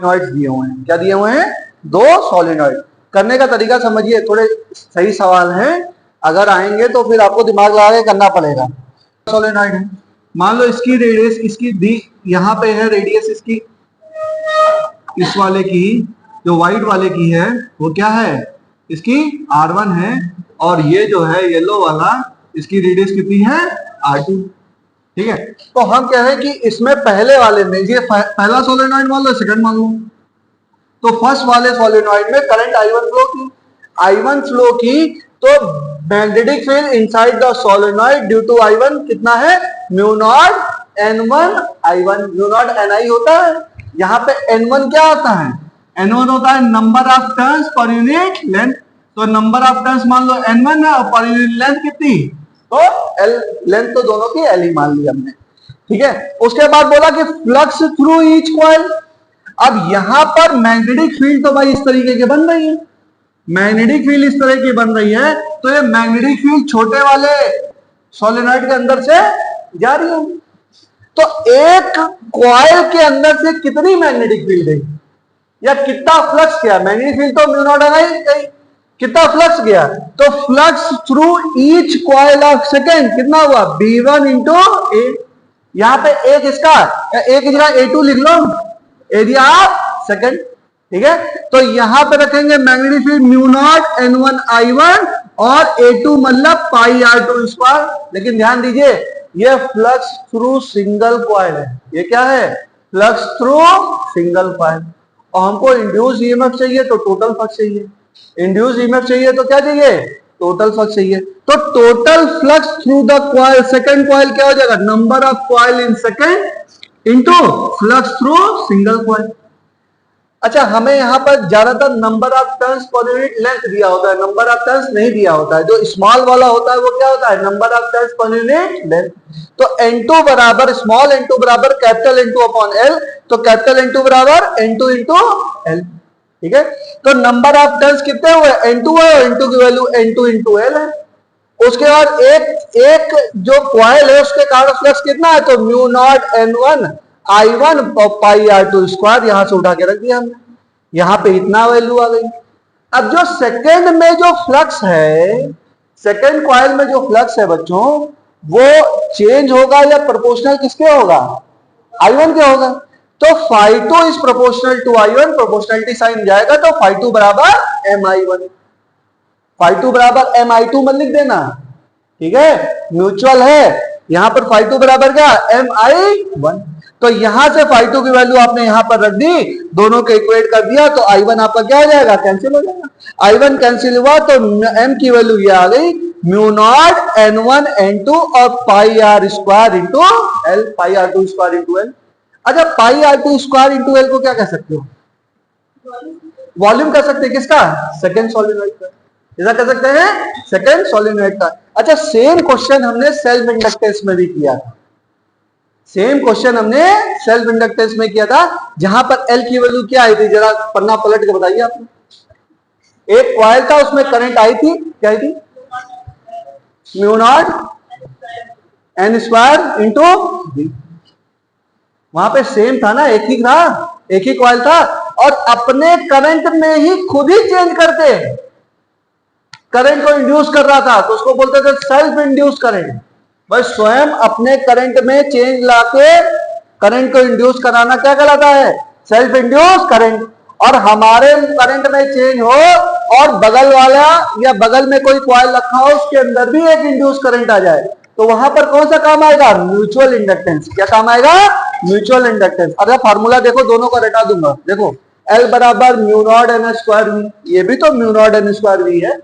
सॉलिनॉइड्स दिए हुए हैं। क्या दिए हुए हैं? 2 सॉलिनॉइड। करने का तरीका समझिए, थोड़े सही सवाल हैं, अगर आएंगे तो फिर आपको दिमाग लगा के करना पड़ेगा। सॉलिनॉइड है, मान लो इसकी रेडियस, इसकी दी यहाँ पे है रेडियस इसकी, इस वाले की, जो व्हाइट वाले की है वो क्या है? इसकी R1 है, और ये जो है येलो वाला, इसकी रेडियस कितनी है? R2। ठीक है, तो हम कह रहे हैं कि इसमें पहले वाले में, ये पहला सोलेनॉइड मान लो, सेकंड मान लो, तो फर्स्ट वाले सोलेनॉइड में करंट I1 फ्लो की, तो magnetic field inside the solenoid due to I1 कितना है? Mu naught N1 I1। Mu naught Ni होता है, यहाँ पे N1 क्या होता है? N1 होता है number of turns per unit length. तो नंबर ऑफ टर्न्स मान लो N1 है, और पर यूनिट लेंथ कितनी? तो L, लेंथ तो दोनों की L ही मान ली हमने। ठीक है, उसके बाद बोला कि फ्लक्स थ्रू ईच कॉइल। अब यहां पर मैग्नेटिक फील्ड तो भाई इस तरीके की बन रही है, मैग्नेटिक फील्ड इस तरह की बन रही है, तो ये मैग्नेटिक फील्ड छोटे वाले सोलेनॉइड के अंदर से जा रही है। तो एक कॉइल के अंदर से कितनी मैग्नेटिक फील्ड गई, या कितना फ्लक्स गया? मैग्नेटिक फील्ड तो म्यू नॉट है, कितना फ्लक्स गया? तो flux through each coil of second कितना हुआ? B1 इंटू ए। यहां पे एक इसका, एक की जगह A2 लिख लो, एरिया ऑफ सेकेंड। ठीक है, तो यहां पे रखेंगे magnetic field mu naught N1 I1 और A2 मतलब पाई R2 स्क्वायर। लेकिन ध्यान दीजिए, ये फ्लक्स थ्रू सिंगल कॉइल है। ये क्या है? Flux through single coil. और हमको इंड्यूस ईएमएफ चाहिए तो टोटल फ्लक्स चाहिए, इंड्यूस ईएमएफ चाहिए तो क्या चाहिए? टोटल फ्लक्स चाहिए। तो total flux through the coil, second coil क्या हो जाएगा? Number of coil in second into flux through single coil. अच्छा, हमें यहां पर ज्यादातर number of turns per unit length दिया होता है, नंबर ऑफ टर्न्स नहीं दिया होता है। जो स्मॉल वाला होता है वो क्या होता है? Number of turns per unit length. तो N2 बराबर स्मॉल N2 बराबर कैपिटल N2 अपॉन L, तो कैपिटल N2 बराबर N2 इंटू L। ठीक है, तो नंबर ऑफ टर्न्स कितने हुए? N2 है, और N2 की वैल्यू N2 इंटू L है। उसके बाद एक जो कॉइल है उसके कारण फ्लक्स कितना है? तो म्यू नॉट N1 I1 पाई R2 स्क्वायर, यहां से उठा के रख दिया हमने, यहां पे इतना वैल्यू आ गई। अब जो सेकंड में जो फ्लक्स है, सेकंड कॉइल में जो फ्लक्स है बच्चों, वो चेंज होगा या प्रोपोर्शनल किसके होगा? I1 के होगा। तो phi2 is proportional to I1, proportionality sign जाएगा, तो phi2 बराबर Mi1, phi2 बराबर Mi2 मत लिख देना। ठीक है, म्यूचुअल है, यहां पर phi2 बराबर क्या? Mi1। तो यहां से phi2 की वैल्यू आपने यहां पर रख दी, दोनों को इक्वेट कर दिया, तो I1 आपका क्या हो जाएगा? कैंसिल हो जाएगा। I1 कैंसिल हुआ तो M की वैल्यू ये आ गई, म्यू नॉट N1 N2 और पाई R स्क्वायर इंटू L, पाई R2 स्क्वायर इंटू L। अच्छा, पाई R2 स्क्वायर इंटू L को क्या कह सकते हो? वॉल्यूम कह सकते हैं किसका? सेकेंड सोलेनॉइड का। ऐसा कह सकते हैं, सेकेंड सोलेनॉइड का। अच्छा, सेम क्वेश्चन हमने सेल्फ इंडक्टेंस में भी किया था, सेम क्वेश्चन हमने सेल्फ इंडक्टेंस में किया था, जहां पर L की वैल्यू क्या आई थी? जरा पन्ना पलट के बताइए आप। एक कॉइल था, उसमें करंट आई थी, क्या आई थी? Mu naught N square into V। वहां पे सेम था ना, एक ही था, एक ही कॉइल था, और अपने करंट में ही खुद ही चेंज करते करंट को इंड्यूस कर रहा था, तो उसको बोलते थे सेल्फ इंड्यूस करंट। बस स्वयं अपने करंट में चेंज लाके करंट को इंड्यूस कराना क्या कहलाता है? Self induce current. और हमारे करंट में चेंज हो और बगल वाला या बगल में कोई कॉइल रखा हो, उसके अंदर भी एक इंड्यूस करंट आ जाए, तो वहां पर कौन सा काम आएगा? Mutual inductance. क्या काम आएगा? Mutual inductance. अरे फॉर्मूला देखो, दोनों का रटा दूंगा, देखो L बराबर mu naught N square V, ये भी तो mu naught N square V है,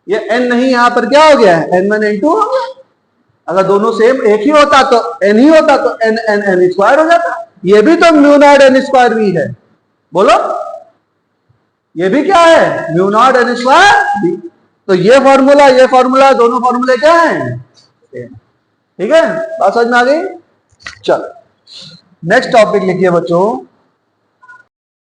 ये N नहीं, यहां पर क्या हो गया है? N1 N2 हो गया। अगर दोनों सेम एक ही होता तो N ही होता, तो N स्क्वायर हो जाता। ये भी तो mu naught N square V है, बोलो, ये भी क्या है? Mu not N square V। तो ये फॉर्मूला दोनों फॉर्मूले क्या है? ठीक है, बात समझ में आ गई? चलो नेक्स्ट टॉपिक लिखिए बच्चों,